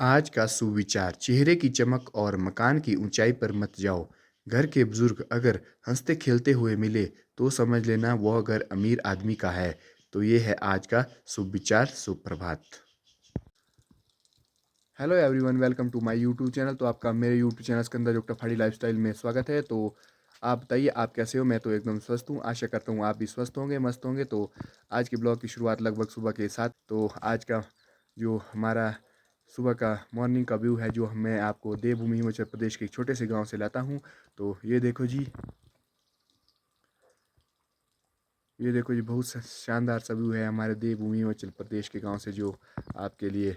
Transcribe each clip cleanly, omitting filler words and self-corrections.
आज का सुविचार। चेहरे की चमक और मकान की ऊंचाई पर मत जाओ। घर के बुजुर्ग अगर हंसते खेलते हुए मिले तो समझ लेना वह घर अमीर आदमी का है। तो ये है आज का सुविचार। सुप्रभात। Hello everyone, welcome to my YouTube channel. तो आपका मेरे यूट्यूब चैनल के अंदर डॉक्टर फाड़ी लाइफस्टाइल में स्वागत है। तो आप बताइए, आप कैसे हो? मैं तो एकदम स्वस्थ हूँ। आशा करता हूँ आप भी स्वस्थ होंगे, मस्त होंगे। तो आज के ब्लॉग की शुरुआत लगभग सुबह के 7। तो आज का जो हमारा सुबह का मॉर्निंग का व्यू है, जो मैं आपको देवभूमि हिमाचल प्रदेश के एक छोटे से गाँव से लाता हूँ। तो ये देखो जी, ये देखो जी, बहुत शानदार सा व्यू है हमारे देवभूमि हिमाचल प्रदेश के गाँव से, जो आपके लिए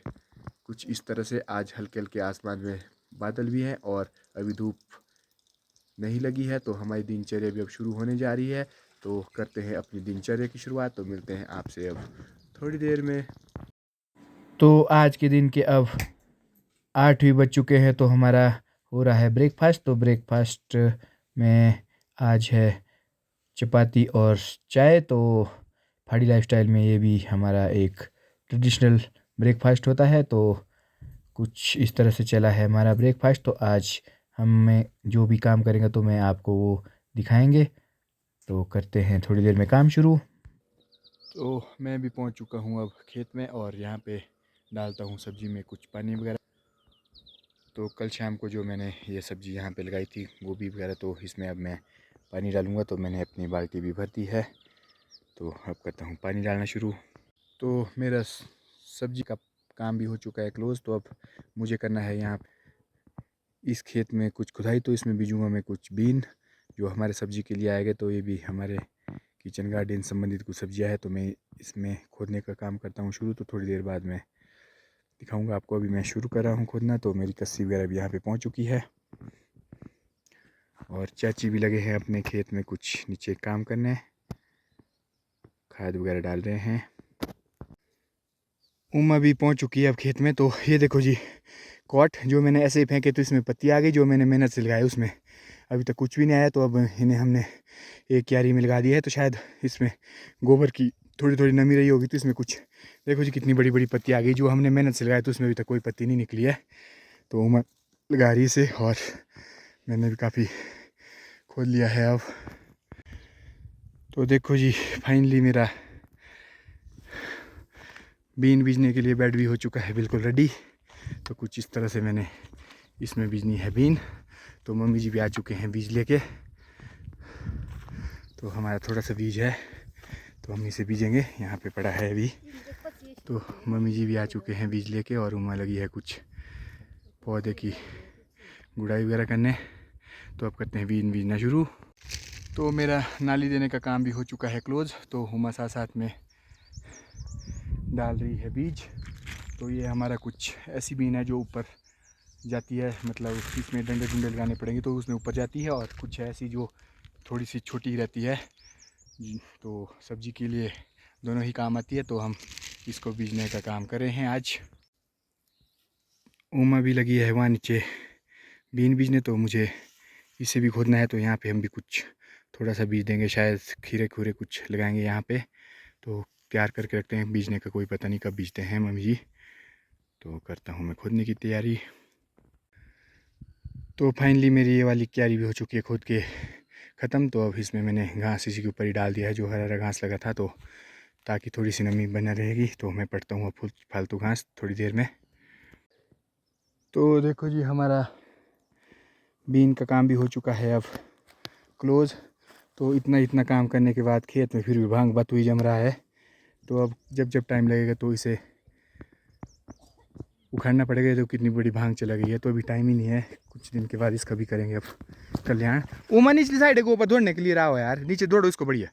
कुछ इस तरह से। आज हल्के हल्के आसमान में बादल भी हैं और अभी धूप नहीं लगी है। तो हमारी दिनचर्या भी अब शुरू होने जा रही है। तो करते हैं अपनी दिनचर्या की शुरुआत। तो मिलते हैं आपसे अब थोड़ी देर में। तो आज के दिन के अब 8 भी बज चुके हैं। तो हमारा हो रहा है ब्रेकफास्ट। तो ब्रेकफास्ट में आज है चपाती और चाय। तो पहाड़ी लाइफस्टाइल में ये भी हमारा एक ट्रेडिशनल ब्रेकफास्ट होता है। तो कुछ इस तरह से चला है हमारा ब्रेकफास्ट। तो आज हमें जो भी काम करेंगे तो मैं आपको वो दिखाएंगे। तो करते हैं थोड़ी देर में काम शुरू। तो मैं भी पहुंच चुका हूं अब खेत में, और यहाँ पे डालता हूं सब्जी में कुछ पानी वगैरह। तो कल शाम को जो मैंने ये सब्ज़ी यहाँ पे लगाई थी, गोभी वगैरह, तो इसमें अब मैं पानी डालूँगा। तो मैंने अपनी बाल्टी भी भर दी है। तो अब करता हूँ पानी डालना शुरू। तो मेरा सब्ज़ी का काम भी हो चुका है क्लोज़। तो अब मुझे करना है यहाँ इस खेत में कुछ खुदाई। तो इसमें बीजूँगा मैं कुछ बीन, जो हमारे सब्ज़ी के लिए आएगा। तो ये भी हमारे किचन गार्डन संबंधित कुछ सब्जियाँ हैं। तो मैं इसमें खोदने का काम करता हूँ शुरू। तो थोड़ी देर बाद मैं दिखाऊंगा आपको। अभी मैं शुरू कर रहा हूँ खोदना। तो मेरी कस्सी वगैरह भी यहाँ पे पहुँच चुकी है, और चाची भी लगे हैं अपने खेत में कुछ नीचे काम करने, खाद वगैरह डाल रहे हैं। उमा भी पहुँच चुकी है अब खेत में। तो ये देखो जी, कॉट जो मैंने ऐसे ही फेंके तो इसमें पत्ती आ गई, जो मैंने मेहनत से लगाई उसमें अभी तक कुछ भी नहीं आया। तो अब इन्हें हमने एक क्यारी में लगा दिया है। तो शायद इसमें गोबर की थोड़ी थोड़ी नमी रही होगी। तो इसमें कुछ देखो जी, कितनी बड़ी बड़ी पत्ती आ गई, जो हमने मेहनत से लगाई। तो उसमें अभी तक कोई पत्ती नहीं निकली है। तो उमा लगा रही से, और मैंने भी काफ़ी खोद लिया है अब। तो देखो जी, फाइनली मेरा बीन बीजने के लिए बेड भी हो चुका है बिल्कुल रेडी। तो कुछ इस तरह से मैंने इसमें बीजनी है बीन। तो मम्मी जी भी आ चुके हैं बीज लेके। तो हमारा थोड़ा सा बीज है, तो मम्मी से बीजेंगे। यहाँ पे पड़ा है अभी। तो मम्मी जी भी आ चुके हैं बीज लेके, और उमा लगी है कुछ पौधे की गुड़ाई वगैरह करने। तो अब करते हैं बीन बीजना शुरू। तो मेरा नाली देने का काम भी हो चुका है क्लोज। तो उमा साथ साथ में डाल रही है बीज। तो ये हमारा कुछ ऐसी बीन है जो ऊपर जाती है, मतलब इसमें डंडे डंडे लगाने पड़ेंगे तो उसमें ऊपर जाती है। और कुछ ऐसी जो थोड़ी सी छोटी रहती है, तो सब्जी के लिए दोनों ही काम आती है। तो हम इसको बीजने का काम कर रहे हैं आज। उमा भी लगी है वहाँ नीचे बीन बीजने। तो मुझे इसे भी खोदना है। तो यहाँ पे हम भी कुछ थोड़ा सा बीज देंगे, शायद खीरे खूरे कुछ लगाएंगे यहाँ पे। तो तैयार करके रखते हैं बीजने का, कोई पता नहीं कब बीजते हैं मम्मी जी। तो करता हूँ मैं खोदने की तैयारी। तो फाइनली मेरी ये वाली क्यारी भी हो चुकी है खोद के ख़त्म। तो अब इसमें मैंने घास इसी के ऊपर ही डाल दिया है, जो हरा हरा घास लगा था। तो ताकि थोड़ी सी नमी बना रहेगी। तो मैं पड़ता हूँ अब फालतू घास थोड़ी देर में। तो देखो जी, हमारा बीन का काम भी हो चुका है अब क्लोज़। तो इतना इतना काम करने के बाद खेत में फिर भी भांग बतुई जम रहा है। तो अब जब जब टाइम लगेगा तो इसे उखाड़ना पड़ेगा। तो कितनी बड़ी भांग चला गई है। तो अभी टाइम ही नहीं है, कुछ दिन के बाद इसका भी करेंगे अब कल्याण। उमा निचली साइड है ऊपर दौड़ने के लिए रहा हो यार, नीचे दौड़ो इसको बढ़िया।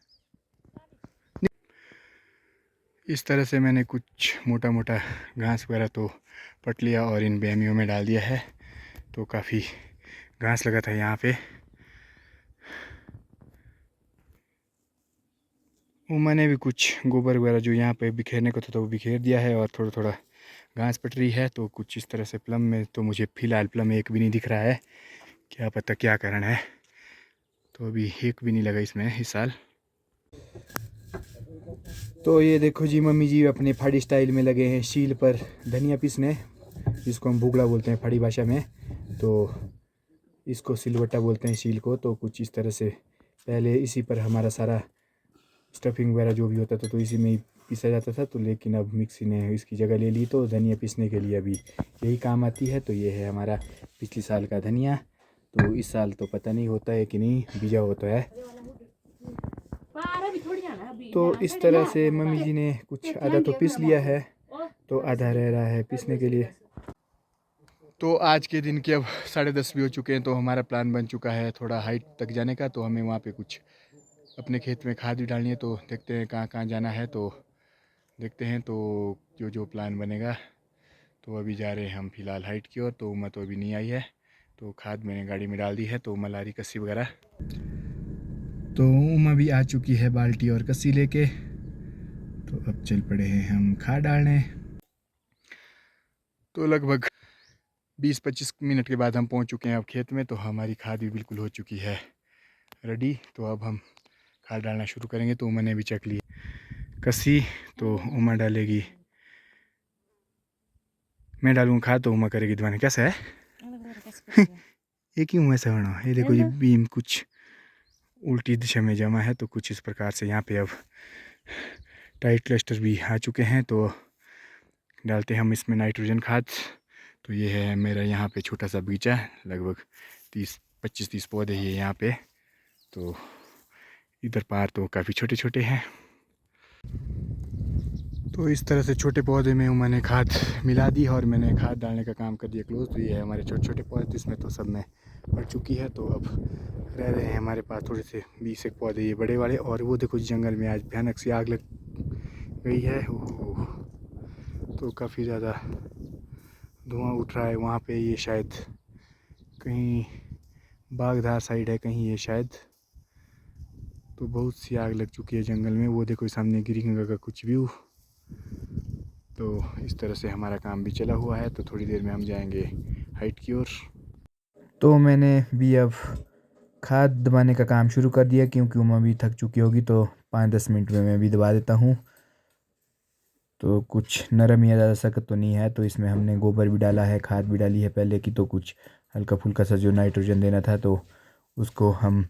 इस तरह से मैंने कुछ मोटा मोटा घास वगैरह तो पट लिया और इन बेमियों में डाल दिया है। तो काफ़ी घास लगा था यहाँ पे। मैंने भी कुछ गोबर वगैरह जो यहाँ पे बिखेरने को था तो वो बिखेर दिया है, और थोड़ा थोड़ा घास पट रही है। तो कुछ इस तरह से प्लम में तो मुझे फ़िलहाल प्लम एक भी नहीं दिख रहा है, क्या पता क्या कारण है। तो अभी एक भी नहीं लगा इसमें इस साल। तो ये देखो जी, मम्मी जी अपने फाड़ी स्टाइल में लगे हैं शील पर धनिया पीसने। जिसको हम बुगड़ा बोलते हैं पहाड़ी भाषा में, तो इसको सिलवट्टा बोलते हैं शील को। तो कुछ इस तरह से पहले इसी पर हमारा सारा स्टफिंग वगैरह जो भी होता था तो इसी में ही पीसा जाता था। तो लेकिन अब मिक्सी ने इसकी जगह ले ली, तो धनिया पीसने के लिए अभी यही काम आती है। तो ये है हमारा पिछले साल का धनिया। तो इस साल तो पता नहीं होता है कि नहीं, बीजा होता है। तो इस तरह से मम्मी जी ने कुछ आधा तो पीस लिया है, तो आधा रह रहा है पीसने के लिए। तो आज के दिन के अब 10:30 भी हो चुके हैं। तो हमारा प्लान बन चुका है थोड़ा हाइट तक जाने का। तो हमें वहाँ पे कुछ अपने खेत में खाद भी डालनी है। तो देखते हैं कहाँ कहाँ जाना है, तो देखते हैं तो जो जो प्लान बनेगा। तो अभी जा रहे हैं हम फ़िलहाल हाइट की ओर। तो उमा तो अभी नहीं आई है, तो खाद मैंने गाड़ी में डाल दी है। तो उमा ला रही कस्सी वगैरह। तो उमा भी आ चुकी है बाल्टी और कस्सी लेके। तो अब चल पड़े हैं हम खाद डालने। तो लगभग 20-25 मिनट के बाद हम पहुंच चुके हैं अब खेत में। तो हमारी खाद भी बिल्कुल हो चुकी है रेडी। तो अब हम खाद डालना शुरू करेंगे। तो उमा ने भी चख ली कस्सी, तो उमा डालेगी, मैं डालूंगा खाद तो उमा करेगी दीवाने। कैसा है? ये क्यों ऐसा होना? ये देखो जी बीम कुछ उल्टी दिशा में जमा है। तो कुछ इस प्रकार से यहाँ पे अब टाइट क्लस्टर भी आ चुके हैं। तो डालते हैं हम इसमें नाइट्रोजन खाद। तो ये है मेरा यहाँ पे छोटा सा बगीचा, लगभग 25-30 पौधे हैं यहाँ पे। तो इधर पार तो काफ़ी छोटे छोटे हैं। तो इस तरह से छोटे पौधे में मैंने खाद मिला दी और मैंने खाद डालने का काम कर दिया क्लोज। तो ये है हमारे छोटे छोटे पौधे, इसमें तो सब में पड़ चुकी है। तो अब रह रहे हैं हमारे पास थोड़े से 20 एक पौधे ये बड़े वाले। और वो देखो जंगल में आज भयानक सी आग लग गई है। ओह, तो काफ़ी ज़्यादा धुआं उठ रहा है वहाँ पे। ये शायद कहीं बागधार साइड है कहीं ये शायद। तो बहुत सी आग लग चुकी है जंगल में। वो देखो सामने गिरिगंगा का कुछ व्यू। तो इस तरह से हमारा काम भी चला हुआ है। तो थोड़ी देर में हम जाएंगे हाइट की ओर। तो मैंने भी अब खाद दबाने का काम शुरू कर दिया, क्योंकि उमा भी थक चुकी होगी। तो 5-10 मिनट में मैं भी दबा देता हूँ। तो कुछ नरम या ज़्यादा सख्त तो नहीं है। तो इसमें हमने गोबर भी डाला है, खाद भी डाली है पहले की। तो कुछ हल्का फुल्का सा जो नाइट्रोजन देना था तो उसको हम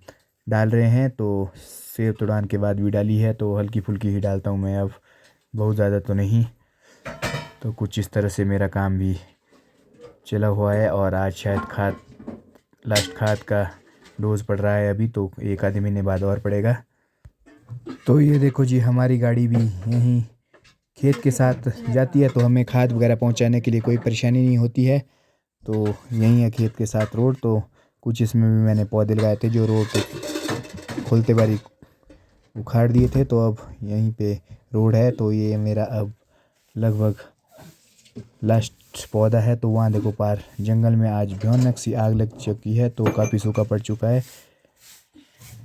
डाल रहे हैं। तो सेब तोड़ाने के बाद भी डाली है, तो हल्की फुल्की ही डालता हूँ मैं अब, बहुत ज़्यादा तो नहीं। तो कुछ इस तरह से मेरा काम भी चला हुआ है। और आज शायद लास्ट खाद का डोज पड़ रहा है अभी, तो 1 आधे महीने बाद और पड़ेगा। तो ये देखो जी हमारी गाड़ी भी यहीं खेत के साथ जाती है। तो हमें खाद वगैरह पहुंचाने के लिए कोई परेशानी नहीं होती है। तो यहीं है खेत के साथ रोड। तो कुछ इसमें भी मैंने पौधे लगाए थे जो रोड पे खोलते बारी उखाड़ दिए थे। तो अब यहीं पे रोड है। तो ये मेरा अब लगभग लास्ट पौधा है। तो वहाँ देखो पार जंगल में आज भयानक सी आग लग चुकी है। तो काफ़ी सूखा पड़ चुका है,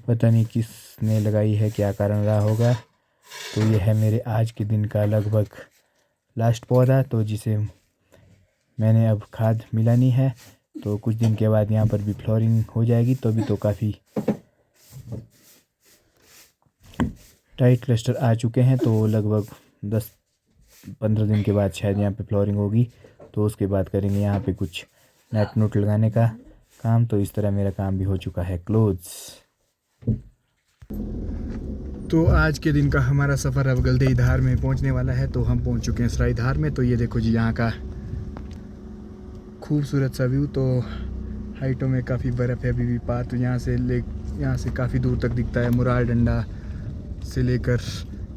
पता नहीं किसने लगाई है, क्या कारण रहा होगा। तो ये है मेरे आज के दिन का लगभग लास्ट पौधा, तो जिसे मैंने अब खाद मिलानी है। तो कुछ दिन के बाद यहाँ पर भी फ्लोरिंग हो जाएगी। तो अभी तो काफ़ी टाइट क्लस्टर आ चुके हैं। तो लगभग 10-15 दिन के बाद शायद यहाँ पे फ्लोरिंग होगी। तो उसके बाद करेंगे यहाँ पे कुछ नट नुट लगाने का काम। तो इस तरह मेरा काम भी हो चुका है क्लोज। तो आज के दिन का हमारा सफ़र अब गलदेई धार में पहुंचने वाला है। तो हम पहुंच चुके हैं सराई धार में। तो ये देखो जी यहाँ का खूबसूरत सा व्यू। तो हाइटों में काफ़ी बर्फ़ है अभी भी पार। तो यहाँ से काफ़ी दूर तक दिखता है मुरार डंडा से लेकर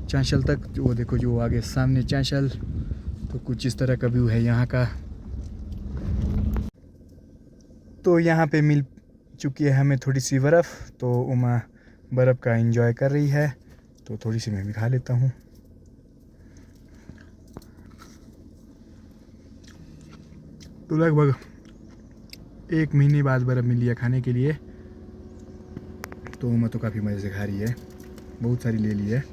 चांशल तक। वो देखो जो आगे सामने चांशल। तो कुछ इस तरह का व्यू है यहाँ का। तो यहाँ पे मिल चुकी है हमें थोड़ी सी बर्फ़। तो उमा बर्फ़ का एंजॉय कर रही है। तो थोड़ी सी मैं भी खा लेता हूँ। तो लगभग 1 महीने बाद बर्फ़ मिली है खाने के लिए। तो उमा तो काफ़ी मज़े से खा रही है, बहुत सारी ले ली है।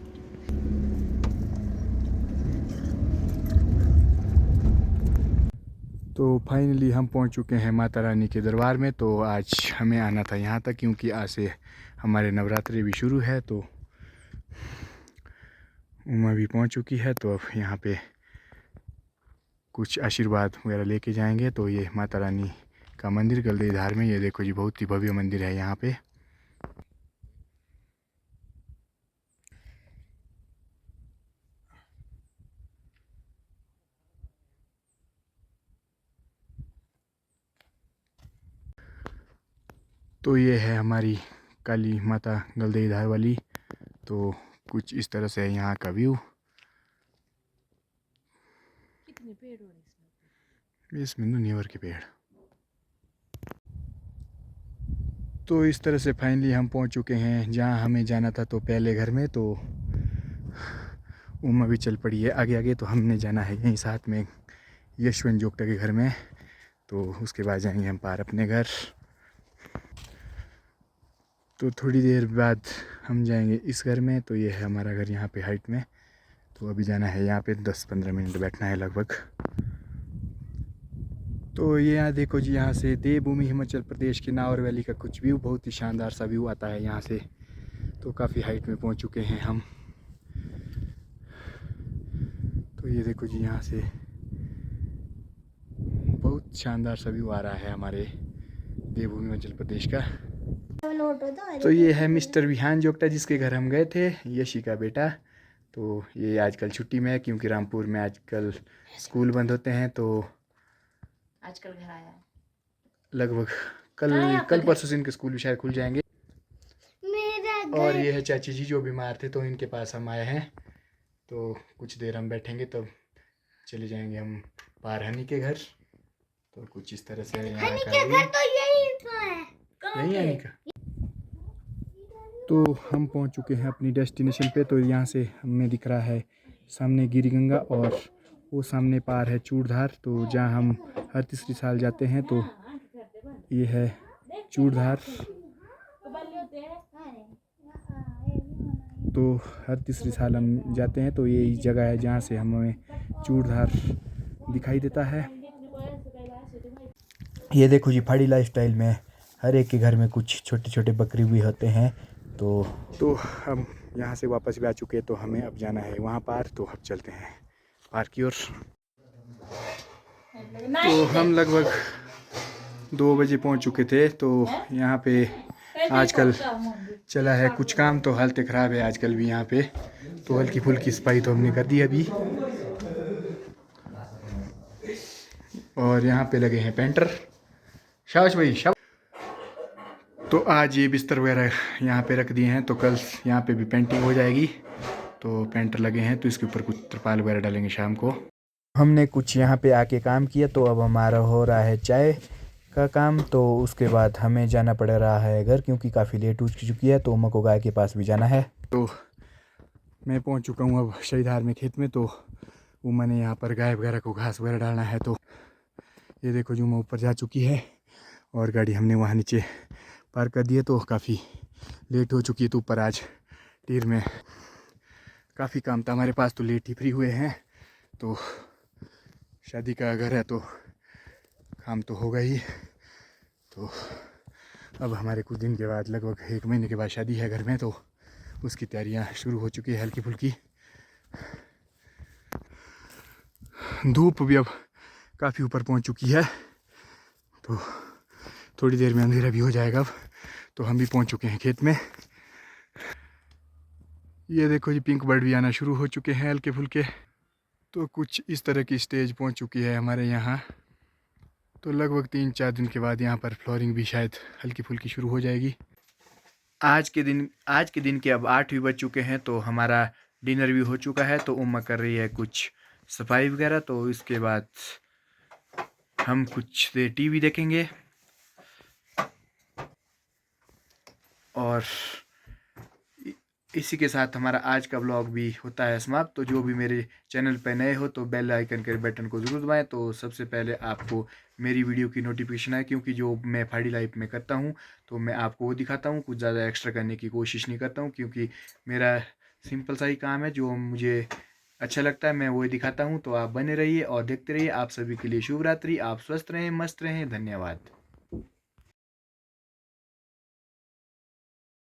तो फाइनली हम पहुंच चुके हैं माता रानी के दरबार में। तो आज हमें आना था यहाँ तक, क्योंकि आज से हमारे नवरात्रि भी शुरू है। तो उमा भी पहुंच चुकी है। तो अब यहाँ पे कुछ आशीर्वाद वगैरह लेके जाएंगे। तो ये माता रानी का मंदिर गलदेई धार में, ये देखो जी बहुत ही भव्य मंदिर है यहाँ पे। तो ये है हमारी काली माता गलदेई धार वाली। तो कुछ इस तरह से है यहाँ का व्यू। कितने पेड़ हो रहे इसमें दुनियाभर के पेड़। तो इस तरह से फाइनली हम पहुँच चुके हैं जहाँ हमें जाना था। तो पहले घर में तो उमा भी चल पड़ी है आगे आगे। तो हमने जाना है यहीं साथ में यशवंत जोगटा के घर में। तो उसके बाद जाएंगे हम पार अपने घर। तो थोड़ी देर बाद हम जाएंगे इस घर में। तो ये है हमारा घर यहाँ पे हाइट में। तो अभी जाना है यहाँ पे 10-15 मिनट बैठना है लगभग। तो ये यहाँ देखो जी, यहाँ से देवभूमि हिमाचल प्रदेश के नाहर वैली का कुछ व्यू, बहुत ही शानदार सा व्यू आता है यहाँ से। तो काफ़ी हाइट में पहुँच चुके हैं हम। तो ये देखो जी, यहाँ से बहुत शानदार सा व्यू आ रहा है हमारे देवभूमि हिमाचल प्रदेश का। तो ये है मिस्टर विहान जोगटा जिसके घर हम गए थे, यशी का बेटा। तो ये आजकल छुट्टी में है क्योंकि रामपुर में आजकल स्कूल बंद होते हैं। तो आजकल घर आया है लगभग कल परसों से इनके स्कूल भी शायद खुल जाएंगे। और ये है चाची जी जो बीमार थे, तो इनके पास हम आए हैं। तो कुछ देर हम बैठेंगे तब चले जाएंगे हम पार हनी के घर। तो कुछ इस तरह से यहाँ हनी का के घर तो यही तो है। नहीं हनी का। तो हम पहुँच चुके हैं अपनी डेस्टिनेशन पे। तो यहाँ से हमें दिख रहा है सामने गिरिगंगा और वो सामने पार है चूड़धार। तो जहाँ हम हर तीसरी साल जाते हैं। तो ये है चूड़धार। तो हर तीसरी साल हम जाते हैं। तो यही जगह है जहाँ से हमें चूड़धार दिखाई देता है। ये देखो जी, पहाड़ी लाइफस्टाइल में हर एक के घर में कुछ छोटे छोटे बकरी भी होते हैं। तो हम यहाँ से वापस भी आ चुके हैं। तो हमें अब जाना है वहाँ पार। तो अब चलते हैं पार की ओर। तो हम लगभग 2 बजे पहुँच चुके थे। तो यहाँ पे आजकल चला है कुछ काम। तो हालत ख़राब है आजकल भी यहाँ पे। तो हल्की फुल्की सफाई तो हमने कर दी अभी। और यहाँ पे लगे हैं पेंटर। शाबाश भाई शाबाश। तो आज ये बिस्तर वगैरह यहाँ पे रख दिए हैं। तो कल यहाँ पे भी पेंटिंग हो जाएगी। तो पेंटर लगे हैं तो इसके ऊपर कुछ त्रिपाल वगैरह डालेंगे शाम को। हमने कुछ यहाँ पे आके काम किया। तो अब हमारा हो रहा है चाय का काम। तो उसके बाद हमें जाना पड़ रहा है घर क्योंकि काफ़ी लेट हो चुकी है। तो उमा को गाय के पास भी जाना है। तो मैं पहुँच चुका हूँ अब शहीदार में खेत में। तो उमा ने यहाँ पर गाय वगैरह को घास वगैरह डालना है। तो ये देखो जी, उमा ऊपर जा चुकी है और गाड़ी हमने वहाँ नीचे पार कर दी है। तो काफ़ी लेट हो चुकी है। तो ऊपर आज टीर में काफ़ी काम था हमारे पास। तो लेट ही फ्री हुए हैं। तो शादी का घर है तो काम तो होगा ही। तो अब हमारे कुछ दिन के बाद लगभग 1 महीने के बाद शादी है घर में। तो उसकी तैयारियां शुरू हो चुकी है हल्की फुल्की। धूप भी अब काफ़ी ऊपर पहुंच चुकी है। तो थोड़ी देर में अंधेरा भी हो जाएगा अब। तो हम भी पहुंच चुके हैं खेत में। ये देखो जी, पिंक बर्ड भी आना शुरू हो चुके हैं हल्के फुल्के। तो कुछ इस तरह की स्टेज पहुंच चुकी है हमारे यहाँ। तो लगभग 3-4 दिन के बाद यहाँ पर फ्लोरिंग भी शायद हल्की फुल्की शुरू हो जाएगी। आज के दिन के अब 8 भी बज चुके हैं। तो हमारा डिनर भी हो चुका है। तो उम्मा कर रही है कुछ सफाई वगैरह। तो इसके बाद हम कुछ देर टीवी देखेंगे। और इसी के साथ हमारा आज का व्लॉग भी होता है समाप्त। तो जो भी मेरे चैनल पर नए हो तो बेल आइकन के बटन को ज़रूर दबाएं। तो सबसे पहले आपको मेरी वीडियो की नोटिफिकेशन आए क्योंकि जो मैं पहाड़ी लाइफ में करता हूं तो मैं आपको वो दिखाता हूं। कुछ ज़्यादा एक्स्ट्रा करने की कोशिश नहीं करता हूं क्योंकि मेरा सिंपल सा ही काम है। जो मुझे अच्छा लगता है मैं वही दिखाता हूँ। तो आप बने रहिए और देखते रहिए। आप सभी के लिए शुभ रात्रि। आप स्वस्थ रहें, मस्त रहें। धन्यवाद।